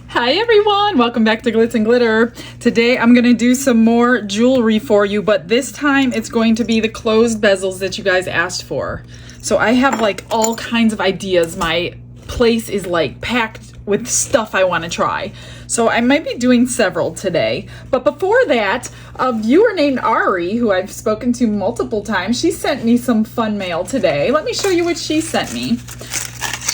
Hi everyone, welcome back to Glitz and Glitter. Today I'm going to do some more jewelry for you, but this time it's going to be the closed bezels that you guys asked for. So I have like all kinds of ideas. My place is like packed with stuff I want to try. So I might be doing several today. But before that, a viewer named Ari, who I've spoken to multiple times, she sent me some fun mail today. Let me show you what she sent me.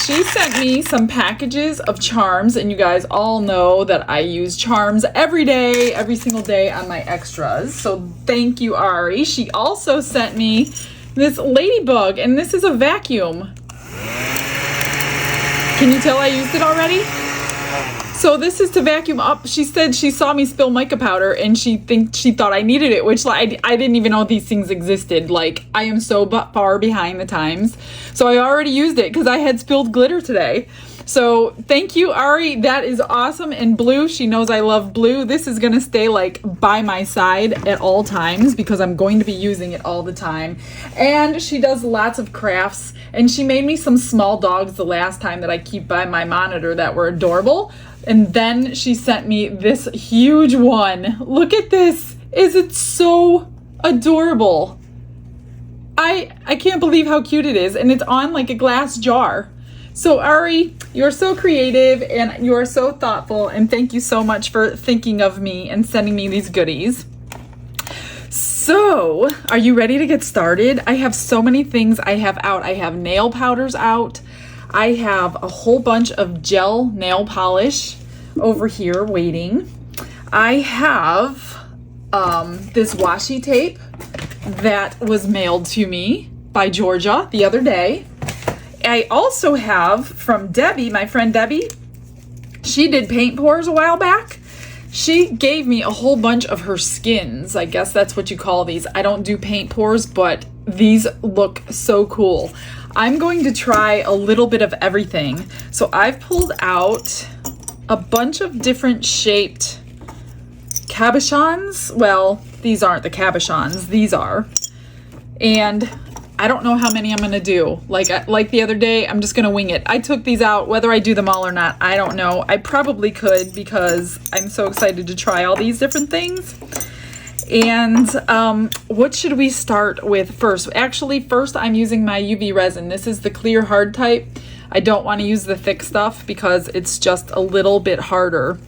She sent me some packages of charms, and you guys all know that I use charms every day, every single day on my extras. So thank you, Ari. She also sent me this ladybug, and this is a vacuum. Can you tell I used it already? So this is to vacuum up. She said she saw me spill mica powder and she thought I needed it, which I didn't even know these things existed. Like, I am so far behind the times. So I already used it because I had spilled glitter today. So thank you, Ari. That is awesome. And blue, she knows I love blue. This is going to stay like by my side at all times because I'm going to be using it all the time. And she does lots of crafts. And she made me some small dogs the last time that I keep by my monitor that were adorable. And then she sent me this huge one. Look at this. Is it so adorable? I can't believe how cute it is. And it's on like a glass jar. So Ari, you're so creative and you're so thoughtful. And thank you so much for thinking of me and sending me these goodies. So, are you ready to get started? I have so many things I have out. I have nail powders out. I have a whole bunch of gel nail polish over here waiting. I have this washi tape that was mailed to me by Georgia the other day. I also have from Debbie, my friend Debbie. She did paint pours a while back. She gave me a whole bunch of her skins. I guess that's what you call these. I don't do paint pours, but these look so cool. I'm going to try a little bit of everything. So I've pulled out a bunch of different shaped cabochons. Well, these aren't the cabochons, these are. And I don't know how many I'm gonna do. Like the other day, I'm just gonna wing it. I took these out, whether I do them all or not, I don't know. I probably could because I'm so excited to try all these different things. And what should we start with first? Actually, first I'm using my UV resin. This is the clear hard type. I don't want to use the thick stuff because it's just a little bit harder.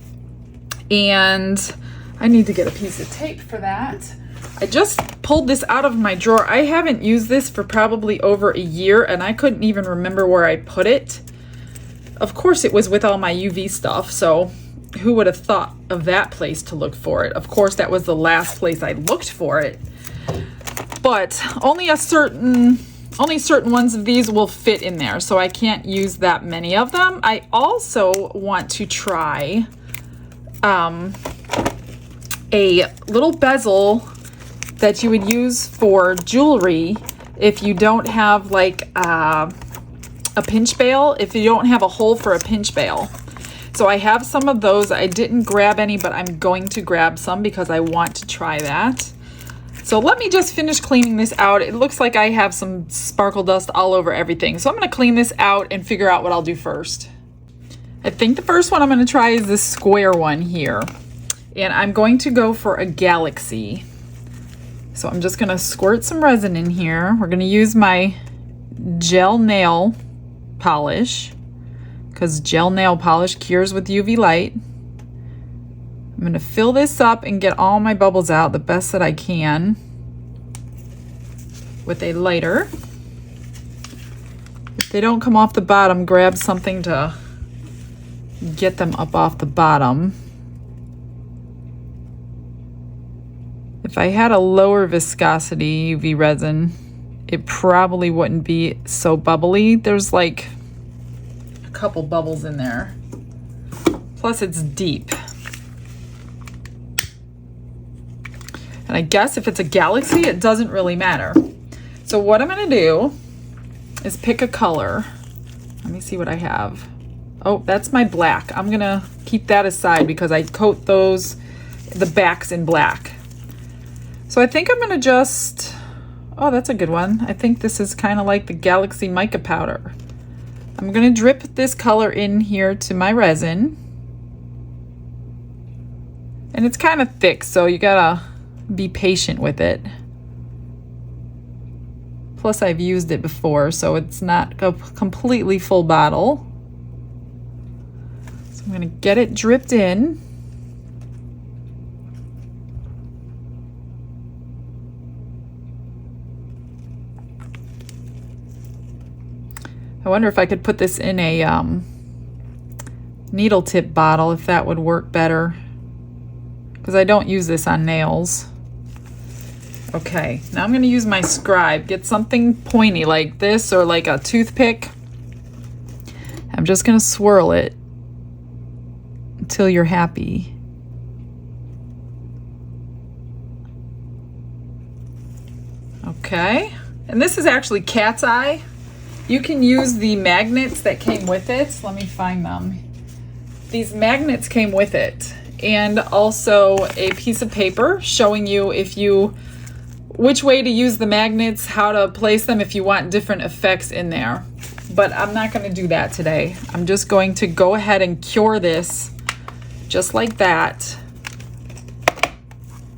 And I need to get a piece of tape for that. I just pulled this out of my drawer. I haven't used this for probably over a year and I couldn't even remember where I put it. Of course it was with all my UV stuff, so who would have thought of that place to look for it? Of course, that was the last place I looked for it. But only certain ones of these will fit in there, so I can't use that many of them. I also want to try a little bezel that you would use for jewelry if you don't have like a pinch bail, if you don't have a hole for a pinch bail. So I have some of those. I didn't grab any, but I'm going to grab some because I want to try that. So let me just finish cleaning this out. It looks like I have some sparkle dust all over everything. So I'm going to clean this out and figure out what I'll do first. I think the first one I'm going to try is this square one here. And I'm going to go for a galaxy. So I'm just going to squirt some resin in here. We're going to use my gel nail polish because gel nail polish cures with UV light. I'm going to fill this up and get all my bubbles out the best that I can with a lighter. If they don't come off the bottom, grab something to get them up off the bottom. If I had a lower viscosity UV resin, it probably wouldn't be so bubbly. There's like a couple bubbles in there. Plus it's deep. And I guess if it's a galaxy, it doesn't really matter. So what I'm gonna do is pick a color. Let me see what I have. Oh, that's my black. I'm gonna keep that aside because I coat the backs in black. So I think I'm gonna just, oh, that's a good one. I think this is kind of like the Galaxy Mica powder. I'm gonna drip this color in here to my resin. And it's kind of thick, so you gotta be patient with it. Plus I've used it before, so it's not a completely full bottle. So I'm gonna get it dripped in. I wonder if I could put this in a needle tip bottle, if that would work better, because I don't use this on nails. Okay, now I'm going to use my scribe. Get something pointy like this or like a toothpick. I'm just going to swirl it until you're happy. Okay, and this is actually cat's eye. You can use the magnets that came with it. Let me find them. These magnets came with it, and also a piece of paper showing you which way to use the magnets, how to place them if you want different effects in there. But I'm not going to do that today. I'm just going to go ahead and cure this just like that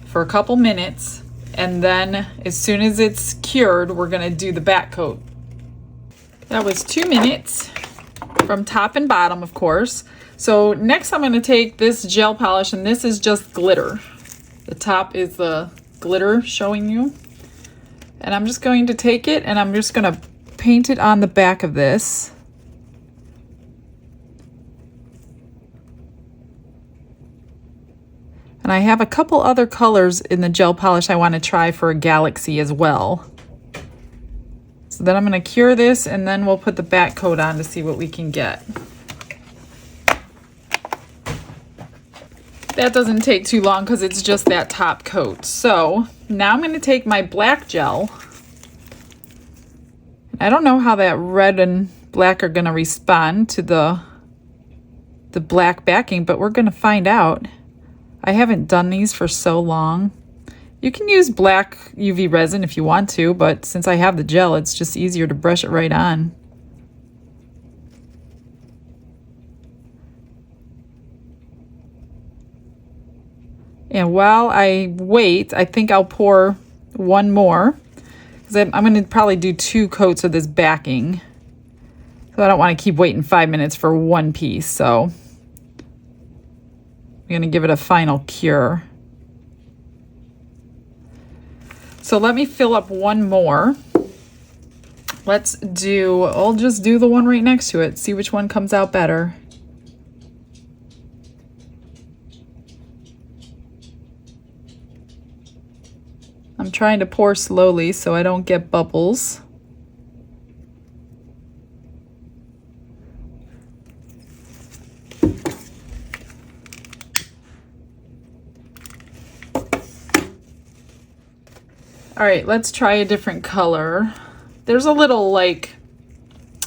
for a couple minutes, and then as soon as it's cured, we're going to do the back coat. That was 2 minutes from top and bottom, of course. So next I'm going to take this gel polish, and this is just glitter. The top is the glitter showing you. And I'm just going to take it and I'm just going to paint it on the back of this. And I have a couple other colors in the gel polish I want to try for a galaxy as well. So then I'm going to cure this, and then we'll put the back coat on to see what we can get. That doesn't take too long because it's just that top coat. So now I'm going to take my black gel. I don't know how that red and black are going to respond to the black backing, but we're going to find out. I haven't done these for so long. You can use black UV resin if you want to, but since I have the gel, it's just easier to brush it right on. And while I wait, I think I'll pour one more, because I'm going to probably do 2 coats of this backing. So I don't want to keep waiting 5 minutes for one piece, so I'm going to give it a final cure. So let me fill up one more. I'll just do the one right next to it, see which one comes out better. I'm trying to pour slowly so I don't get bubbles. All right, let's try a different color. There's a little like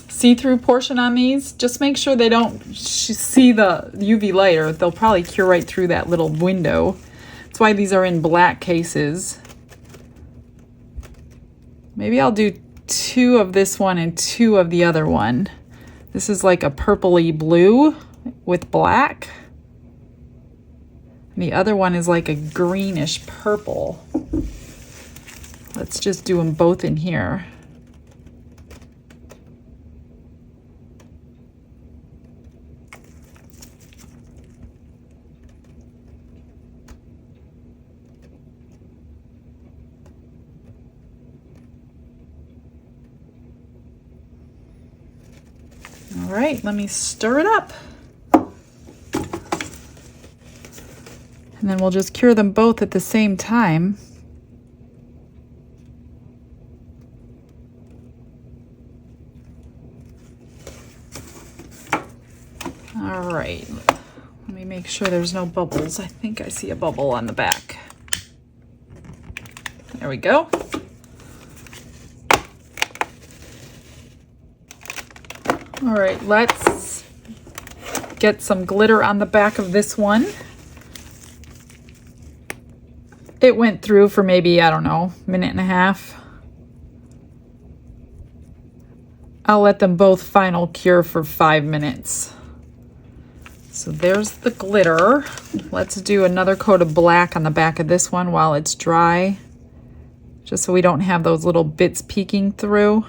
see-through portion on these. Just make sure they don't see the UV light, or they'll probably cure right through that little window. That's why these are in black cases. Maybe I'll do 2 of this one and 2 of the other one. This is like a purpley blue with black. And the other one is like a greenish purple. Let's just do them both in here. All right, let me stir it up. And then we'll just cure them both at the same time. All right, let me make sure there's no bubbles. I think I see a bubble on the back. There we go. All right, let's get some glitter on the back of this one. It went through for maybe, I don't know, a minute and a half. I'll let them both final cure for 5 minutes. So there's the glitter. Let's do another coat of black on the back of this one while it's dry, just so we don't have those little bits peeking through.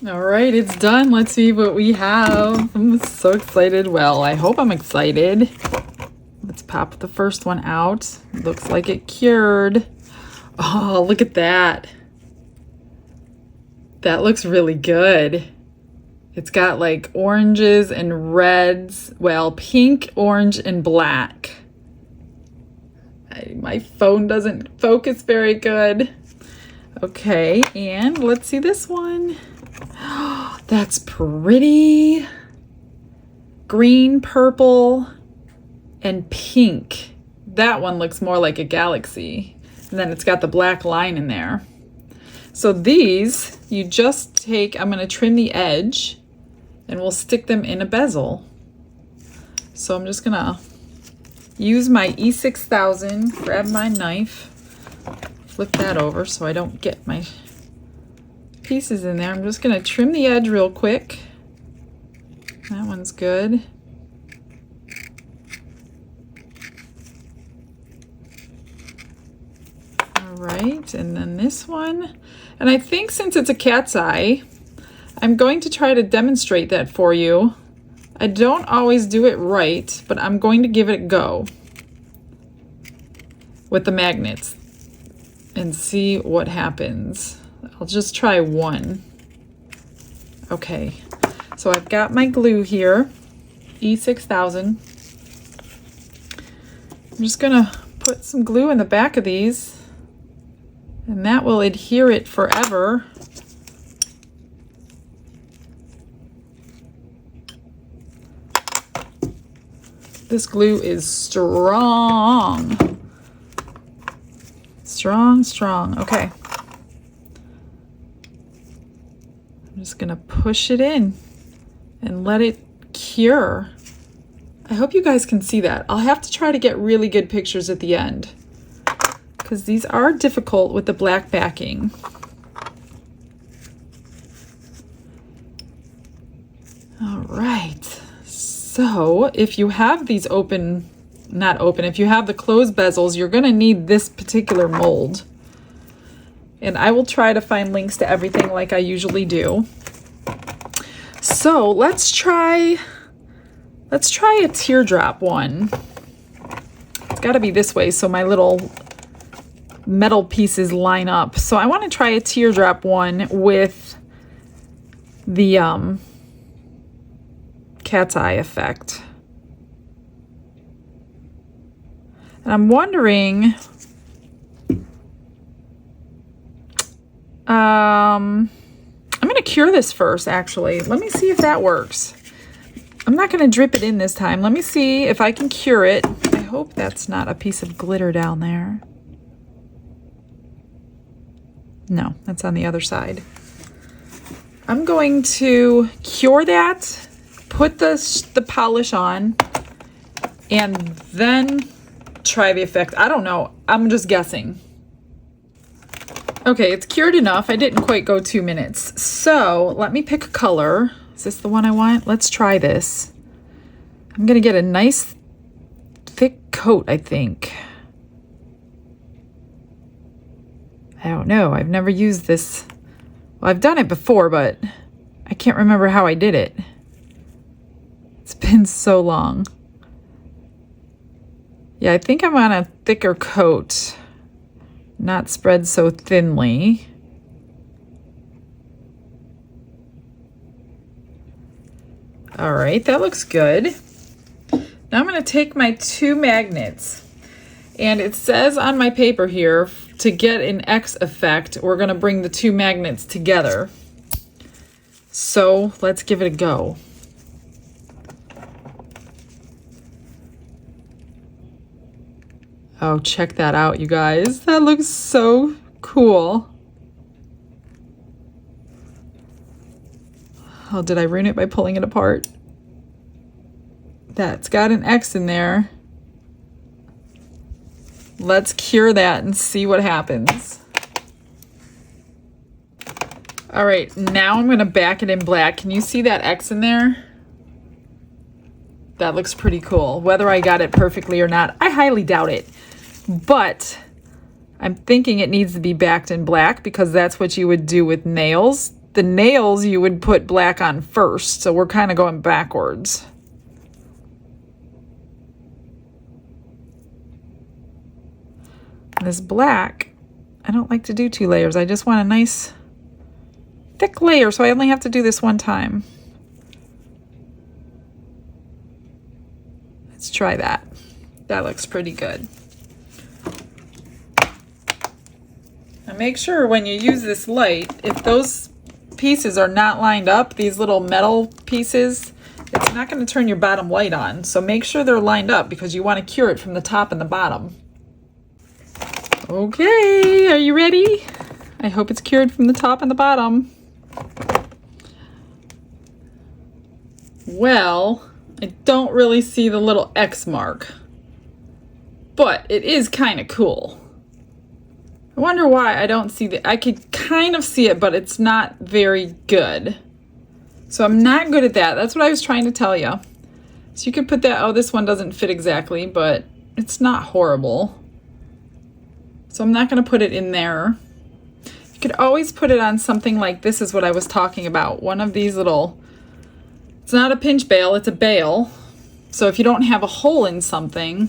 All right, it's done. Let's see what we have. I'm so excited. Well, I hope I'm excited. Let's pop the first one out. Looks like it cured. Oh, look at that. That looks really good. It's got like oranges and reds. Well, pink, orange, and black. My phone doesn't focus very good. Okay, and let's see this one. That's pretty. Green, purple, and pink. That one looks more like a galaxy. And then it's got the black line in there. So these, you just take, I'm going to trim the edge and we'll stick them in a bezel. So I'm just going to use my E6000, grab my knife, flip that over so I don't get my pieces in there. I'm just going to trim the edge real quick. That one's good. All right, and then this one. And I think since it's a cat's eye, I'm going to try to demonstrate that for you. I don't always do it right, but I'm going to give it a go with the magnets and see what happens. I'll just try one. Okay, so I've got my glue here, E6000. I'm just gonna put some glue in the back of these, and that will adhere it forever. This glue is strong. Strong. Okay. I'm just gonna push it in and let it cure. I hope you guys can see that. I'll have to try to get really good pictures at the end because these are difficult with the black backing. All right, so if you have these if you have the closed bezels, you're gonna need this particular mold. And I will try to find links to everything like I usually do. So let's try a teardrop one. It's gotta be this way so my little metal pieces line up. So I wanna try a teardrop one with the cat's eye effect. And I'm wondering, I'm going to cure this first, actually. Let me see if that works. I'm not going to drip it in this time. Let me see if I can cure it. I hope that's not a piece of glitter down there. No, that's on the other side. I'm going to cure that, put the polish on, and then try the effect. I don't know. I'm just guessing. Okay, it's cured enough. I didn't quite go 2 minutes. So let me pick a color. Is this the one I want? Let's try this. I'm gonna get a nice thick coat, I think. I don't know. I've never used this. Well, I've done it before, but I can't remember how I did it. It's been so long. Yeah, I think I want a thicker coat, not spread so thinly. All right, that looks good. Now I'm going to take my 2 magnets, and it says on my paper here, to get an X effect, we're going to bring the 2 magnets together. So let's give it a go. Oh, check that out, you guys. That looks so cool. Oh, did I ruin it by pulling it apart? That's got an X in there. Let's cure that and see what happens. All right, now I'm gonna back it in black. Can you see that X in there? That looks pretty cool. Whether I got it perfectly or not, I highly doubt it. But I'm thinking it needs to be backed in black because that's what you would do with nails. The nails you would put black on first, so we're kind of going backwards. This black, I don't like to do 2 layers. I just want a nice thick layer, so I only have to do this one time. Let's try that. That looks pretty good. Now make sure when you use this light, if those pieces are not lined up, these little metal pieces, it's not going to turn your bottom light on. So make sure they're lined up because you want to cure it from the top and the bottom. Okay, are you ready? I hope it's cured from the top and the bottom. Well, I don't really see the little X mark, but it is kind of cool. I wonder why I don't see I could kind of see it, but it's not very good. So I'm not good at that. That's what I was trying to tell you. So you could put that, oh, this one doesn't fit exactly, but it's not horrible. So I'm not going to put it in there. You could always put it on something like this is what I was talking about. One of these little, it's not a pinch bail, it's a bail. So if you don't have a hole in something,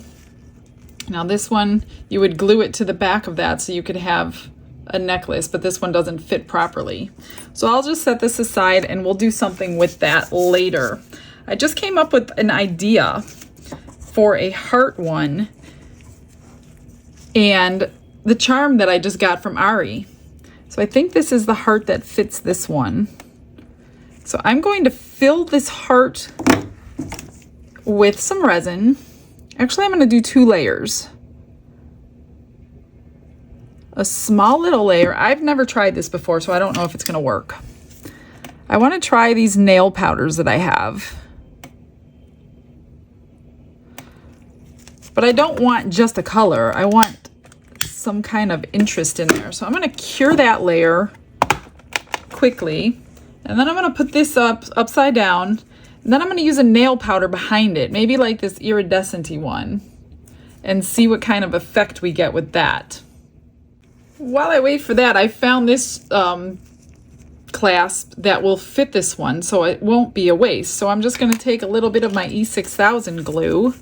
now this one, you would glue it to the back of that so you could have a necklace, but this one doesn't fit properly. So I'll just set this aside and we'll do something with that later. I just came up with an idea for a heart one and the charm that I just got from Ari. So I think this is the heart that fits this one. So I'm going to fill this heart with some resin. Actually, I'm going to do 2 layers. A small little layer. I've never tried this before, so I don't know if it's going to work. I want to try these nail powders that I have. But I don't want just a color. I want some kind of interest in there. So I'm going to cure that layer quickly. And then I'm going to put this upside down. And then I'm going to use a nail powder behind it, maybe like this iridescent-y one, and see what kind of effect we get with that. While I wait for that, I found this clasp that will fit this one, so it won't be a waste. So I'm just going to take a little bit of my E6000 glue,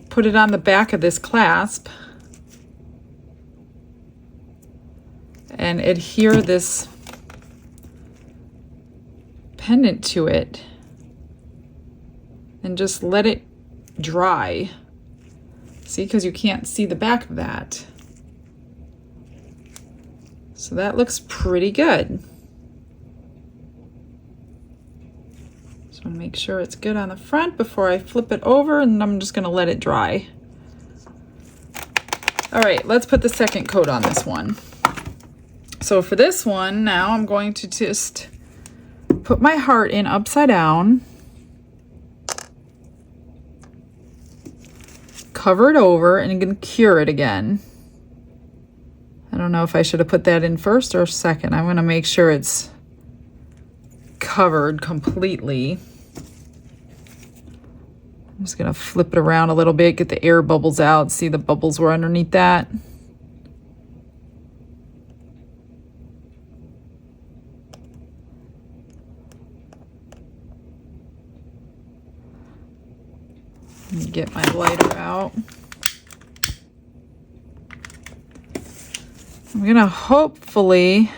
put it on the back of this clasp, and adhere this pendant to it. And just let it dry. See, because you can't see the back of that. So that looks pretty good. Just want to make sure it's good on the front before I flip it over, and I'm just going to let it dry. All right, let's put the second coat on this one. So for this one, now I'm going to just put my heart in upside down. Cover it over and I'm going to cure it again. I don't know if I should have put that in first or second. I'm going to make sure it's covered completely. I'm just going to flip it around a little bit, get the air bubbles out, see the bubbles were underneath that. Let me get my lighter out. I'm gonna hopefully,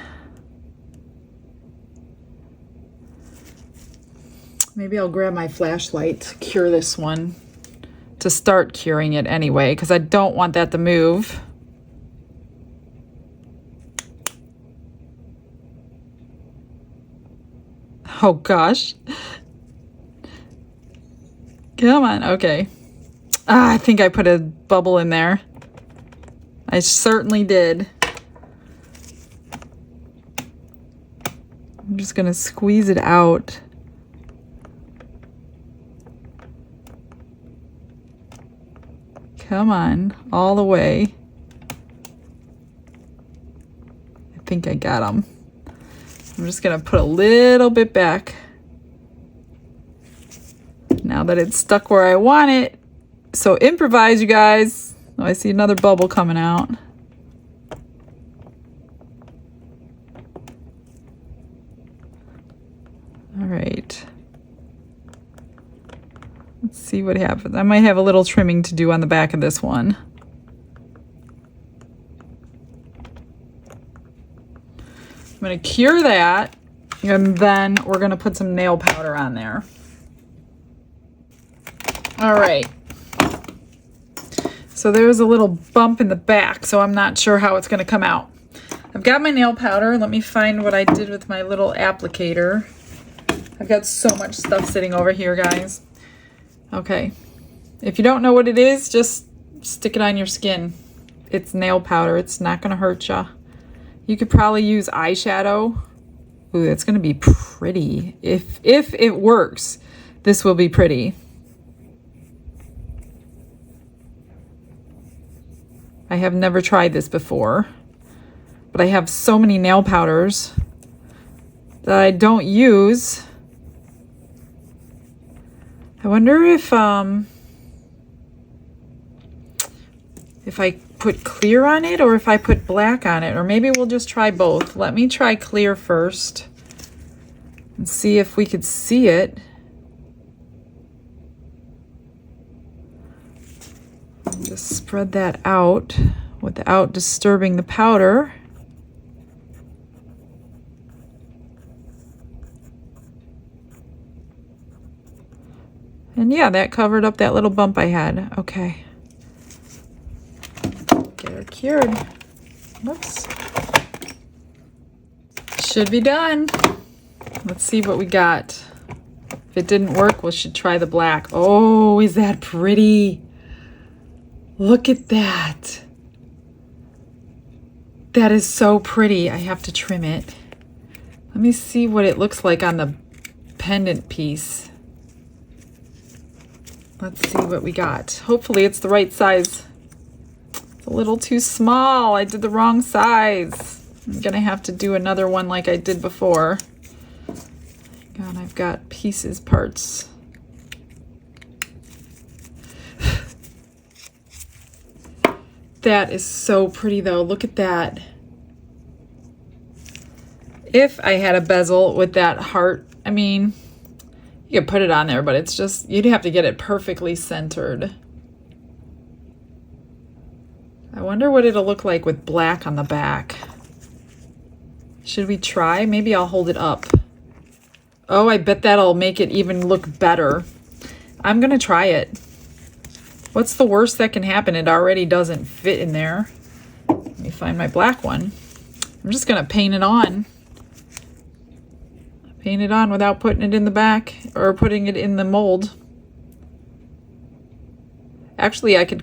maybe I'll grab my flashlight to cure this one, to start curing it anyway, because I don't want that to move. Oh gosh. Come on, okay. I think I put a bubble in there. I certainly did. I'm just gonna squeeze it out. Come on, all the way. I think I got them. I'm just gonna put a little bit back. Now that it's stuck where I want it. So improvise, you guys. Oh, I see another bubble coming out. All right. Let's see what happens. I might have a little trimming to do on the back of this one. I'm going to cure that, and then we're going to put some nail powder on there. All right. So there's a little bump in the back, so I'm not sure how it's going to come out. I've got my nail powder. Let me find what I did with my little applicator. I've got so much stuff sitting over here, guys. Okay. If you don't know what it is, just stick it on your skin. It's nail powder. It's not going to hurt ya. You could probably use eyeshadow. Ooh, that's going to be pretty. If it works, this will be pretty. I have never tried this before, but I have so many nail powders that I don't use. I wonder if I put clear on it or if I put black on it, or maybe we'll just try both. Let me try clear first and see if we could see it. Just spread that out without disturbing the powder. And yeah, that covered up that little bump I had. Okay. Get her cured. Whoops. Should be done. Let's see what we got. If it didn't work, we should try the black. Oh, is that pretty? Look at that. That is so pretty. I have to trim it. Let me see what it looks like on the pendant piece. Let's see what we got. Hopefully it's the right size. It's a little too small. I did the wrong size. I'm gonna have to do another one like I did before. God, I've got pieces, parts. That is so pretty though. Look at that. If I had a bezel with that heart, I mean, you could put it on there, but it's just, you'd have to get it perfectly centered. I wonder what it'll look like with black on the back. Should we try? Maybe I'll hold it up. Oh, I bet that'll make it even look better. I'm gonna try it. What's the worst that can happen? It already doesn't fit in there. Let me find my black one. I'm just gonna paint it on. Paint it on without putting it in the back or putting it in the mold. Actually, I could,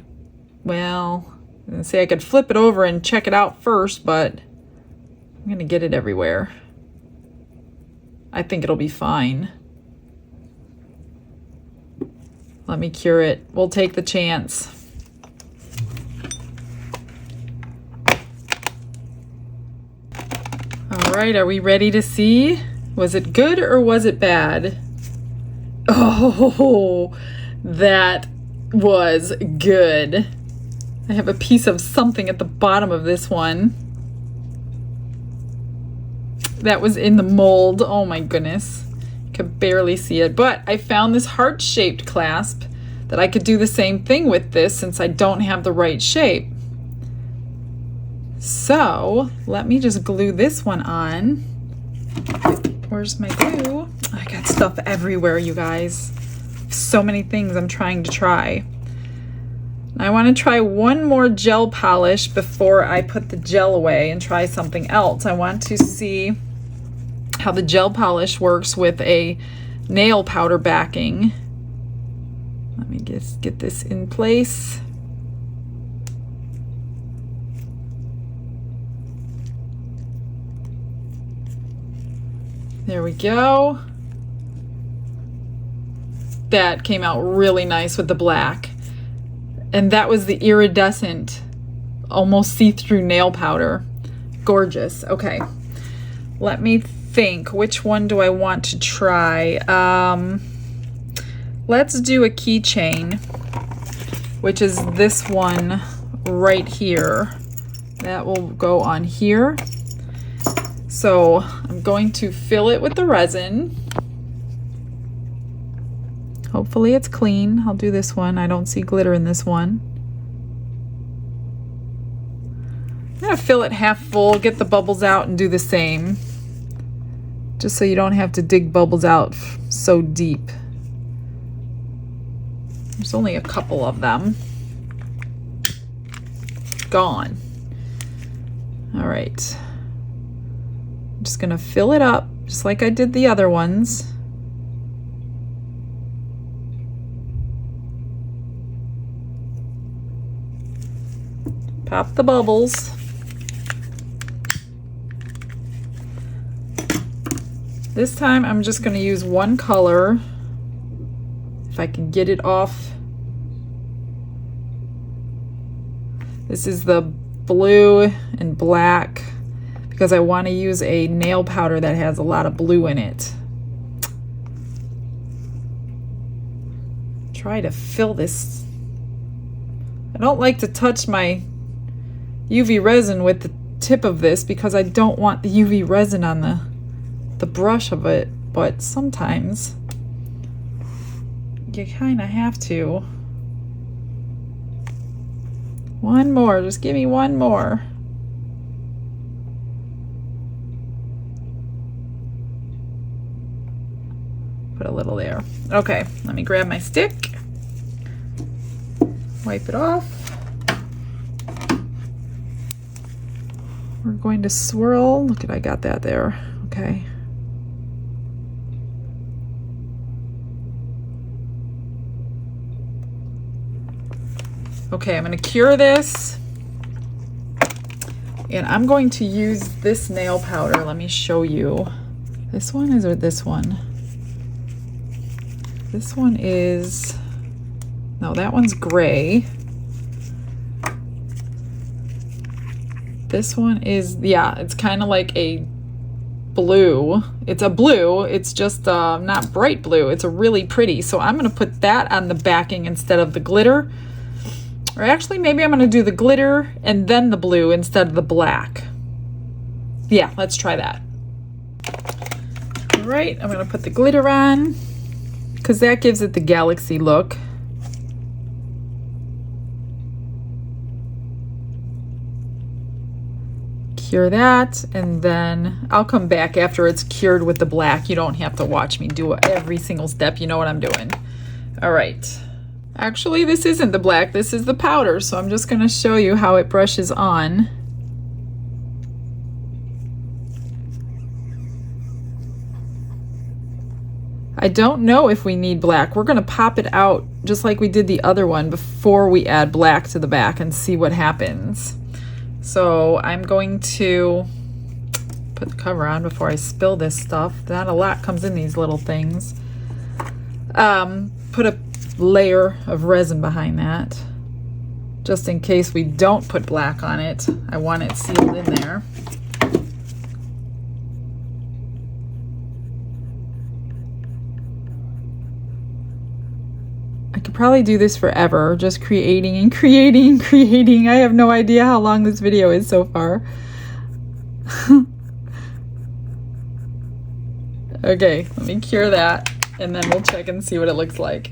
well, I was gonna say I could flip it over and check it out first, but I'm gonna get it everywhere. I think it'll be fine. Let me cure it. We'll take the chance. All right, are we ready to see? Was it good or was it bad? Oh, that was good. I have a piece of something at the bottom of this one. That was in the mold. Oh my goodness. Could barely see it, but I found this heart-shaped clasp that I could do the same thing with this since I don't have the right shape. So let me just glue this one on. Where's my glue? I got stuff everywhere, you guys. So many things I'm trying to try. I want to try one more gel polish before I put the gel away and try something else. I want to see how the gel polish works with a nail powder backing. Let me just get this in place. There we go. That came out really nice with the black. And that was the iridescent, almost see-through nail powder. Gorgeous. Okay. Let me think. Which one do I want to try? Let's do a keychain, which is this one right here. That will go on here. So I'm going to fill it with the resin. Hopefully it's clean. I'll do this one. I don't see glitter in this one. I'm gonna fill it half full, get the bubbles out, and do the same. Just so you don't have to dig bubbles out so deep. There's only a couple of them. Gone. All right. I'm just gonna fill it up, just like I did the other ones. Pop the bubbles. This time I'm just going to use one color, if I can get it off. This is the blue and black because I want to use a nail powder that has a lot of blue in it. Try to fill this. I don't like to touch my UV resin with the tip of this because I don't want the UV resin on the brush of it, but sometimes you kind of have to. One more, just give me one more. Put a little there. Okay, let me grab my stick, wipe it off. We're going to swirl. Look at, I got that there. Okay. Okay, I'm going to cure this. And I'm going to use this nail powder. Let me show you. This one is, or this one? This one is, no, that one's gray. This one is, yeah, it's kind of like a blue. It's a blue, it's just not bright blue. It's a really pretty. So I'm going to put that on the backing instead of the glitter. Or actually, maybe I'm going to do the glitter and then the blue instead of the black. Yeah, let's try that. All right, I'm going to put the glitter on because that gives it the galaxy look. Cure that, and then I'll come back after it's cured with the black. You don't have to watch me do every single step. You know what I'm doing. All right. Actually, this isn't the black. This is the powder, so I'm just going to show you how it brushes on. I don't know if we need black. We're going to pop it out just like we did the other one before we add black to the back and see what happens. So I'm going to put the cover on before I spill this stuff. Not a lot comes in these little things. Put a layer of resin behind that, just in case we don't put black on it. I want it sealed in there. I could probably do this forever, just creating and creating and creating. I have no idea how long this video is so far. Okay, let me cure that, and then we'll check and see what it looks like.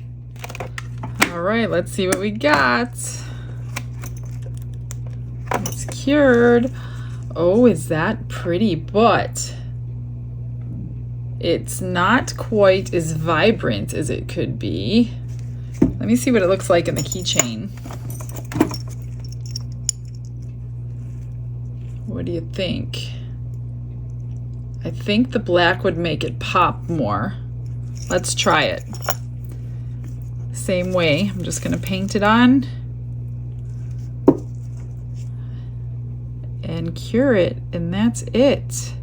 All right, let's see what we got. It's cured. Oh, is that pretty? But it's not quite as vibrant as it could be. Let me see what it looks like in the keychain. What do you think? I think the black would make it pop more. Let's try it. Same way, I'm just going to paint it on and cure it, and that's it.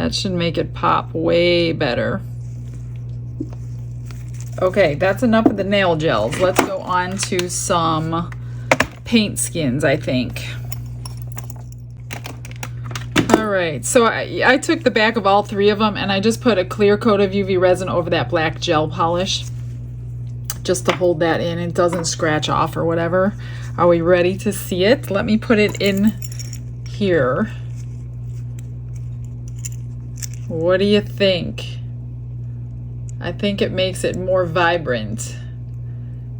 That should make it pop way better. Okay, that's enough of the nail gels. Let's go on to some paint skins, I think. All right, so I took the back of all 3 of them and I just put a clear coat of UV resin over that black gel polish just to hold that in. It doesn't scratch off or whatever. Are we ready to see it? Let me put it in here. What do you think? I think it makes it more vibrant.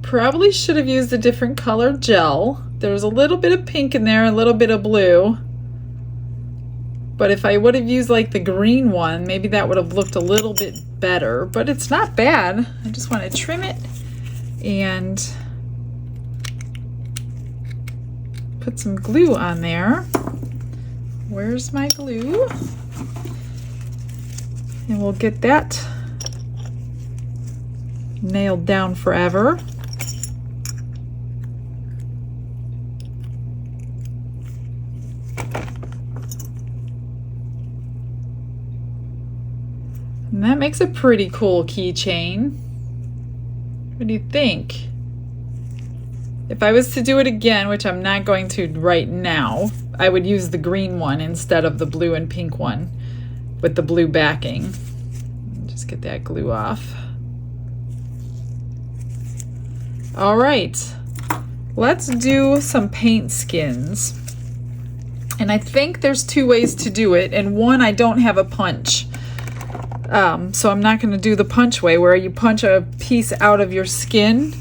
Probably should have used a different color gel. There's a little bit of pink in there, a little bit of blue. But if I would have used like the green one, maybe that would have looked a little bit better. But it's not bad. I just want to trim it and put some glue on there. Where's my glue? And we'll get that nailed down forever. And that makes a pretty cool keychain. What do you think? If I was to do it again, which I'm not going to right now, I would use the green one instead of the blue and pink one with the blue backing. Just get that glue off. All right, let's do some paint skins. And I think there's 2 ways to do it, and one, I don't have a punch. So I'm not going to do the punch way where you punch a piece out of your skin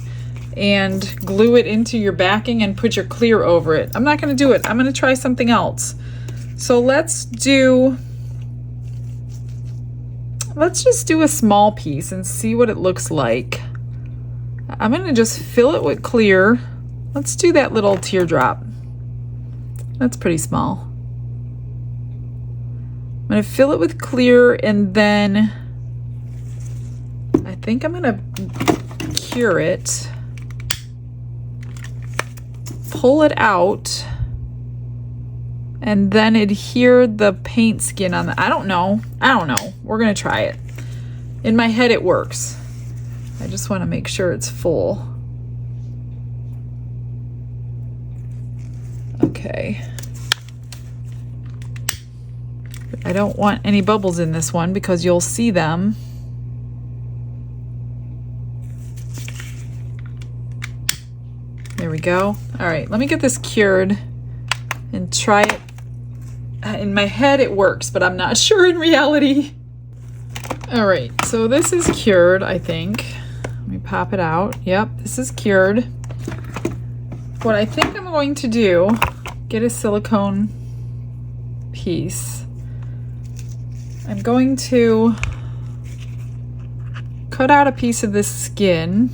and glue it into your backing and put your clear over it. I'm not going to do it. I'm going to try something else. So let's just do a small piece and see what it looks like. I'm going to just fill it with clear. Let's do that little teardrop. That's pretty small. I'm going to fill it with clear, and then I think I'm going to cure it, pull it out, and then adhere the paint skin on the, I don't know. We're going to try it. In my head it works. I just want to make sure it's full. Okay. I don't want any bubbles in this one because you'll see them. There we go. All right, let me get this cured and try it. In my head it works, but I'm not sure in reality. All right, so this is cured, I think. Let me pop it out. Yep, this is cured. What I think I'm going to do, get a silicone piece. I'm going to cut out a piece of this skin,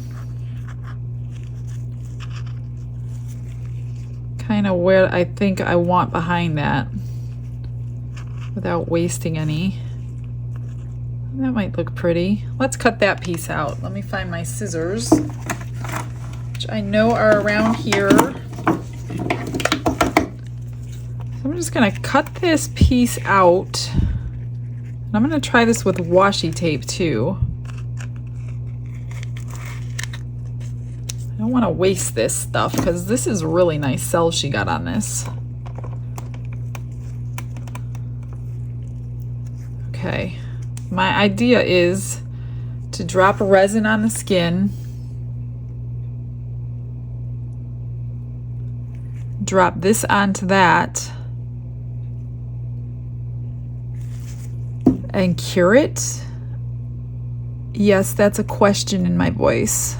kind of where I think I want behind that, without wasting any. That might look pretty. Let's cut that piece out. Let me find my scissors, which I know are around here. So I'm just gonna cut this piece out. I'm going to try this with washi tape too. I don't want to waste this stuff because this is really nice cells she got on this. Okay, my idea is to drop resin on the skin, drop this onto that, and cure it. Yes, that's a question in my voice.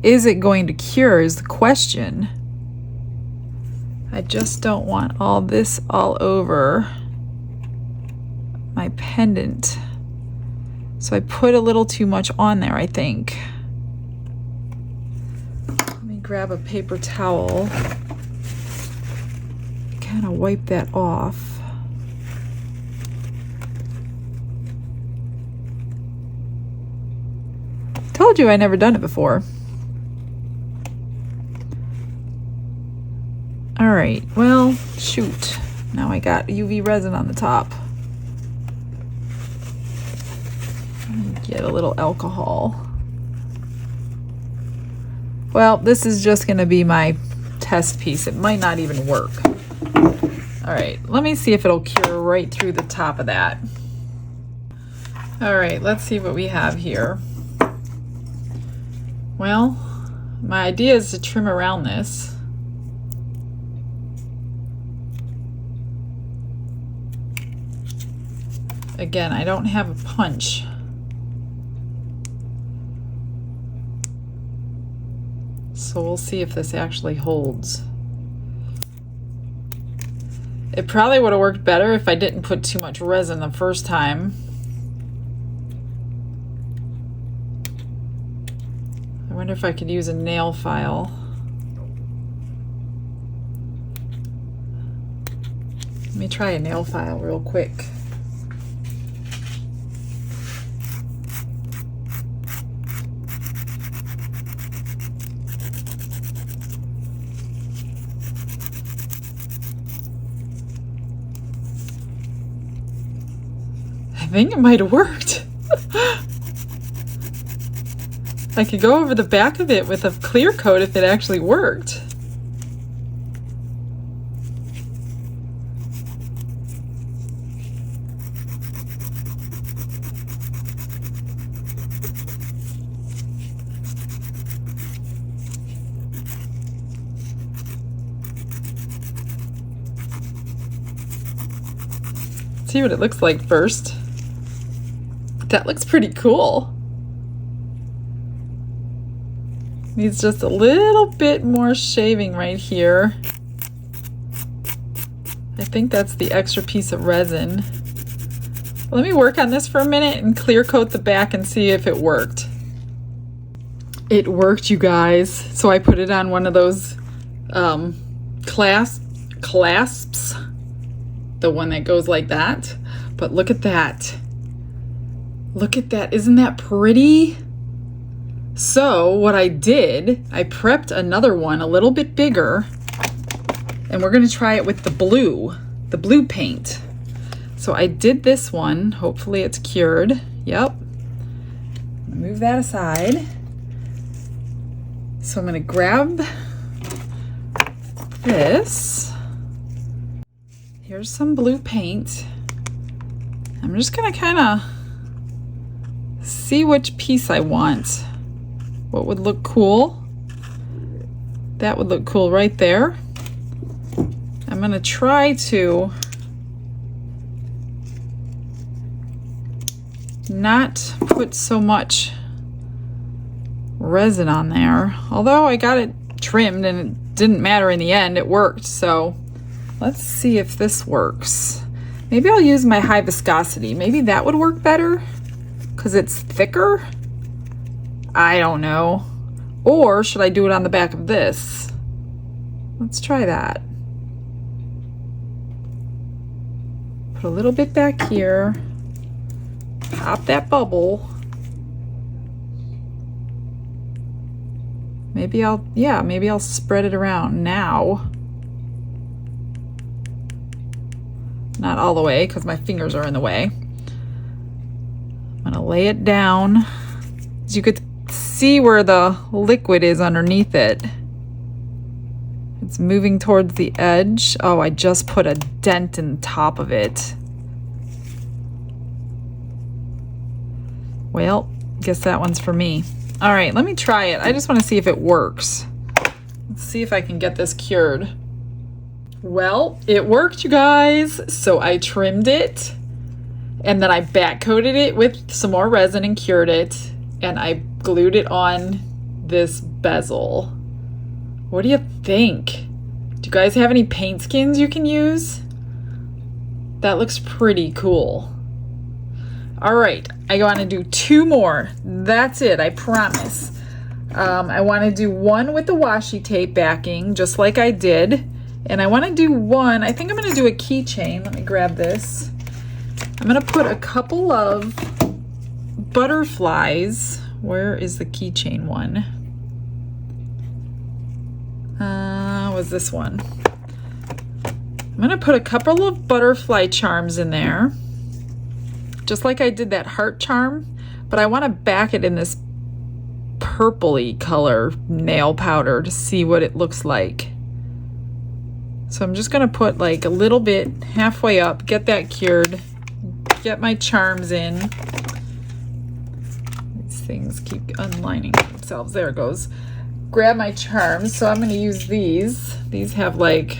Is it going to cure is the question. I just don't want all this all over my pendant. So I put a little too much on there, I think. Let me grab a paper towel. Kind of wipe that off. Told you I never done it before. All right, well, shoot. Now I got UV resin on the top. Get a little alcohol. Well, this is just going to be my test piece. It might not even work. All right, let me see if it'll cure right through the top of that. All right, let's see what we have here. Well, my idea is to trim around this. Again, I don't have a punch. So we'll see if this actually holds. It probably would have worked better if I didn't put too much resin the first time. I wonder if I could use a nail file. Let me try a nail file real quick. I think it might have worked. I could go over the back of it with a clear coat if it actually worked. See what it looks like first. That looks pretty cool. Needs just a little bit more shaving right here. I think that's the extra piece of resin. Let me work on this for a minute and clear coat the back and see if it worked. It worked, you guys. So I put it on one of those clasps, the one that goes like that. But look at that. Look at that. Isn't that pretty? So what I did, I prepped another one a little bit bigger, and we're going to try it with the blue paint. So I did this one. Hopefully it's cured. Yep. Move that aside. So I'm going to grab this. Here's some blue paint. I'm just going to kind of see which piece I want. What would look cool? That would look cool right there. I'm going to try to not put so much resin on there. Although I got it trimmed and it didn't matter in the end. It worked. So let's see if this works. Maybe I'll use my high viscosity. Maybe that would work better because it's thicker. I don't know. Or should I do it on the back of this? Let's try that. Put a little bit back here. Pop that bubble. Maybe I'll spread it around now. Not all the way because my fingers are in the way. I'm gonna lay it down. As you could see where the liquid is underneath it. It's moving towards the edge. Oh, I just put a dent in the top of it. Well, guess that one's for me. All right, let me try it. I just want to see if it works. Let's see if I can get this cured. Well, it worked, you guys. So I trimmed it, and then I back coated it with some more resin and cured it, and I glued it on this bezel. What do you think? Do you guys have any paint skins you can use? That looks pretty cool. All right, I want to do 2 more. That's it, I promise. I want to do one with the washi tape backing, just like I did. And I want to do one, I think I'm going to do a keychain. Let me grab this. I'm going to put a couple of butterflies. Where is the keychain one? Was this one? I'm going to put a couple of butterfly charms in there. just like I did that heart charm, but I want to back it in this purpley color nail powder to see what it looks like. So I'm just going to put like a little bit halfway up, get that cured, get my charms in. These things keep unlining themselves. There it goes. Grab my charms. So I'm going to use these. These have like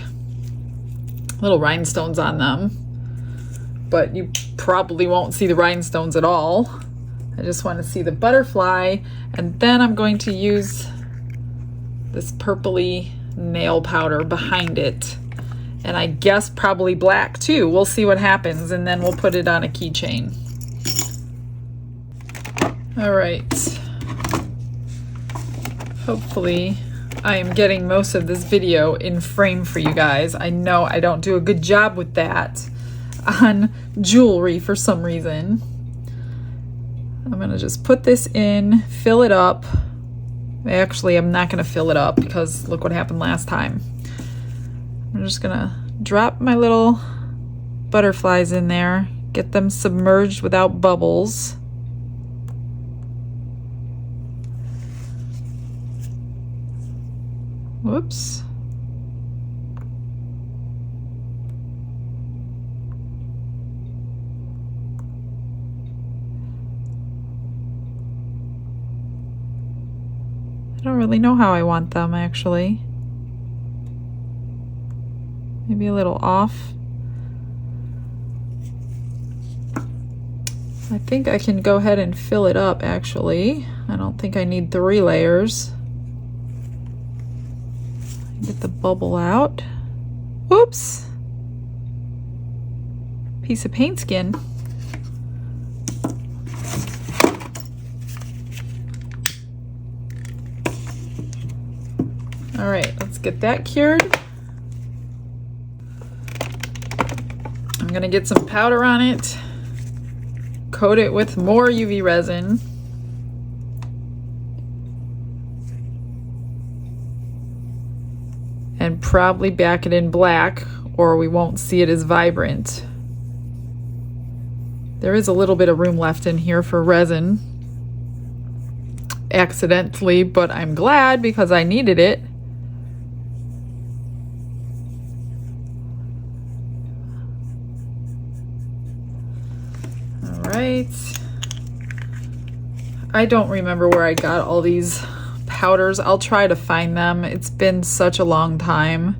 little rhinestones on them, but you probably won't see the rhinestones at all. I just want to see the butterfly, and then I'm going to use this purpley nail powder behind it, and I guess probably black too. We'll see what happens, and then we'll put it on a keychain. All right. Hopefully I am getting most of this video in frame for you guys. I know I don't do a good job with that on jewelry for some reason. I'm gonna just put this in, fill it up. Actually, I'm not gonna fill it up because look what happened last time. I'm just gonna drop my little butterflies in there, get them submerged without bubbles. Whoops. I don't really know how I want them actually. Maybe a little off. I think I can go ahead and fill it up actually. I don't think I need 3 layers. Get the bubble out. Whoops. Piece of paint skin. All right, let's get that cured. I'm gonna get some powder on it, coat it with more UV resin. And probably back it in black or we won't see it as vibrant. There is a little bit of room left in here for resin accidentally, but I'm glad because I needed it. All right. I don't remember where I got all these powders. I'll try to find them. It's been such a long time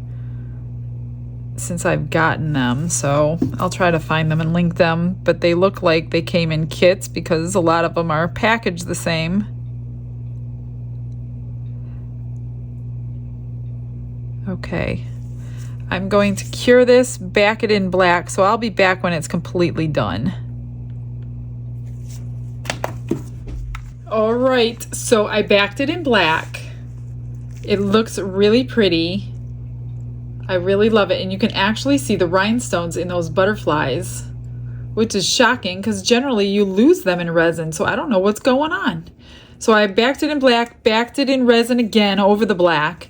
since I've gotten them, so I'll try to find them and link them, but they look like they came in kits because a lot of them are packaged the same. Okay, I'm going to cure this, back it in black, so I'll be back when it's completely done. All right, so I backed it in black. It looks really pretty. I really love it, and you can actually see the rhinestones in those butterflies, which is shocking because generally you lose them in resin, so I don't know what's going on. So I backed it in black, backed it in resin again over the black,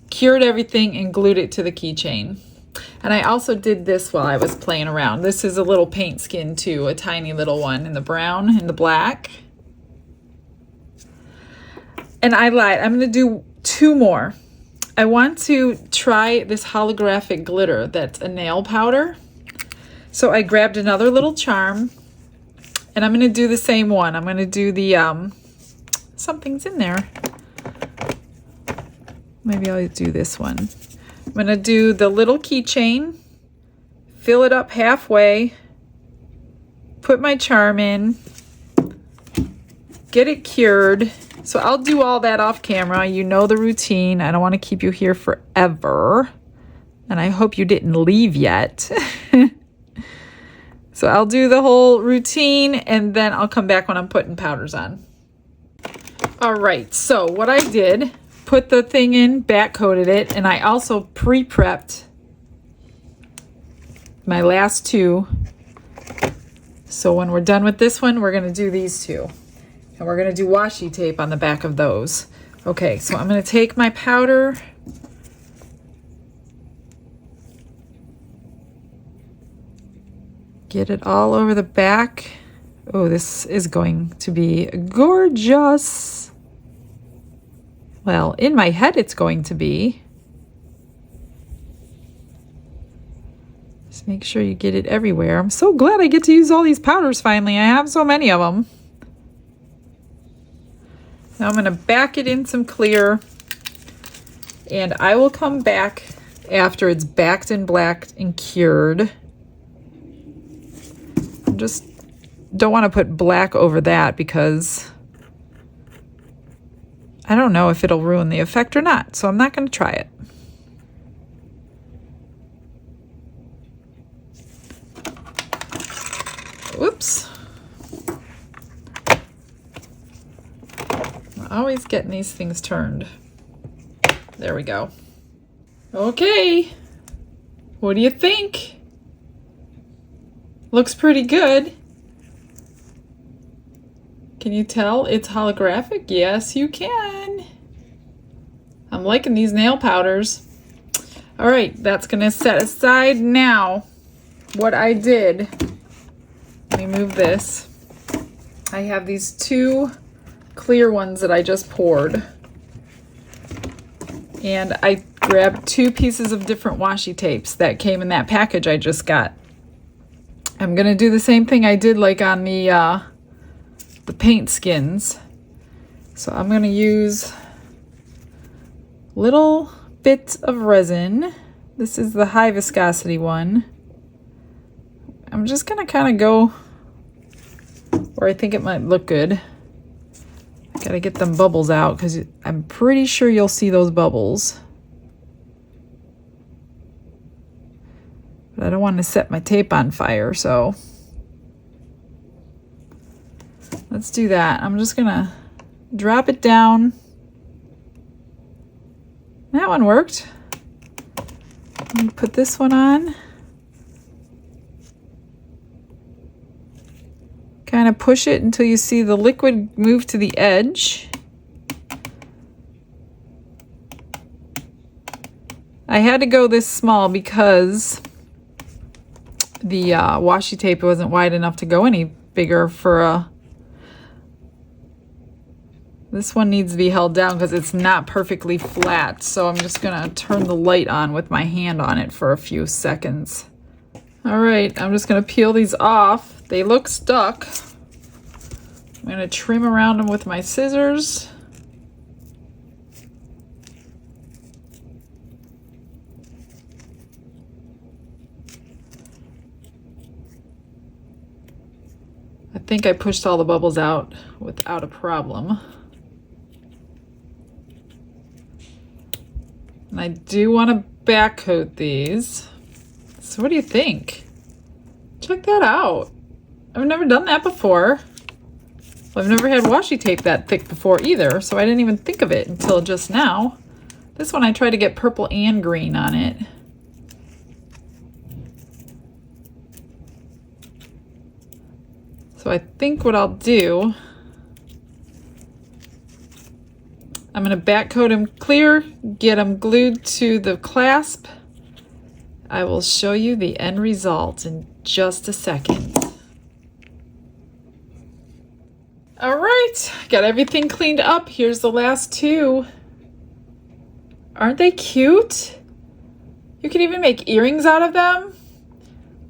cured everything, and glued it to the keychain. And I also did this while I was playing around. This is a little paint skin too, a tiny little one in the brown and the black. And I lied, I'm gonna do 2 more. I want to try this holographic glitter that's a nail powder. So I grabbed another little charm and I'm gonna do the same one. I'm gonna do the, something's in there. Maybe I'll do this one. I'm gonna do the little keychain, fill it up halfway, put my charm in, get it cured. So I'll do all that off camera. You know the routine. I don't want to keep you here forever. And I hope you didn't leave yet. So I'll do the whole routine and then I'll come back when I'm putting powders on. All right, so what I did, put the thing in, back coated it, and I also pre-prepped my last 2. So when we're done with this one, we're gonna do these 2. And we're gonna do washi tape on the back of those. Okay, so I'm gonna take my powder, get it all over the back Oh, this is going to be gorgeous. Well, in my head it's going to be. Just make sure you get it everywhere. I'm so glad I get to use all these powders finally. I have so many of them. Now I'm going to back it in some clear, and I will come back after it's backed and blacked and cured. Just don't want to put black over that because I don't know if it'll ruin the effect or not, so I'm not going to try it. Whoops. I'm always getting these things turned. There we go. Okay. What do you think? Looks pretty good. Can you tell it's holographic? Yes, you can. I'm liking these nail powders. All right, that's gonna set aside now what I did. Let me move this. I have these two clear ones that I just poured. And I grabbed 2 pieces of different washi tapes that came in that package I just got. I'm gonna do the same thing I did like on the paint skins. So I'm gonna use little bits of resin. This is the high viscosity one. I'm just gonna kind of go where I think it might look good. Gotta get them bubbles out because I'm pretty sure you'll see those bubbles. But I don't want to set my tape on fire, so let's do that. I'm just gonna drop it down. That one worked. Let me put this one on. Kind of push it until you see the liquid move to the edge. I had to go this small because the washi tape wasn't wide enough to go any bigger for a... This one needs to be held down because it's not perfectly flat. So I'm just gonna turn the light on with my hand on it for a few seconds. All right, I'm just gonna peel these off. They look stuck. I'm gonna trim around them with my scissors. I think I pushed all the bubbles out without a problem. And I do want to back coat these. So what do you think? Check that out. I've never done that before. Well, I've never had washi tape that thick before either, so I didn't even think of it until just now. This one I tried to get purple and green on it. So I think what I'll do, I'm going to back coat them clear, get them glued to the clasp. I will show you the end result in just a second. All right, got everything cleaned up. Here's the last 2. Aren't they cute? You can even make earrings out of them.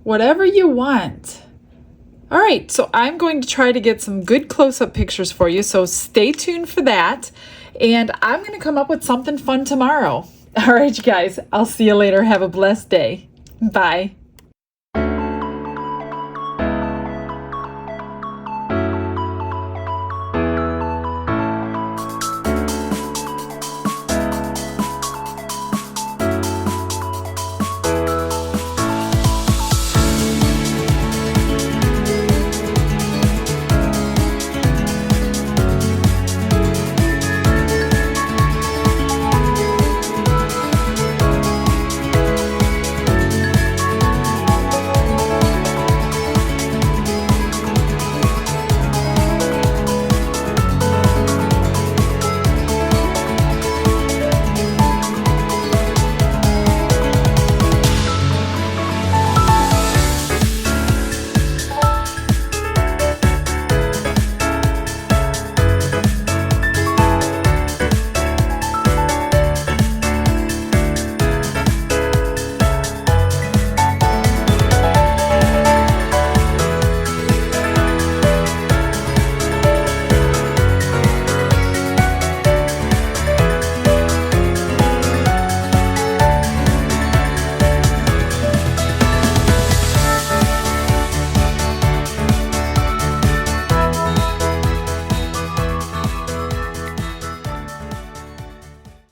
Whatever you want. All right, so I'm going to try to get some good close-up pictures for you, so stay tuned for that. And I'm going to come up with something fun tomorrow. All right, you guys, I'll see you later. Have a blessed day. Bye.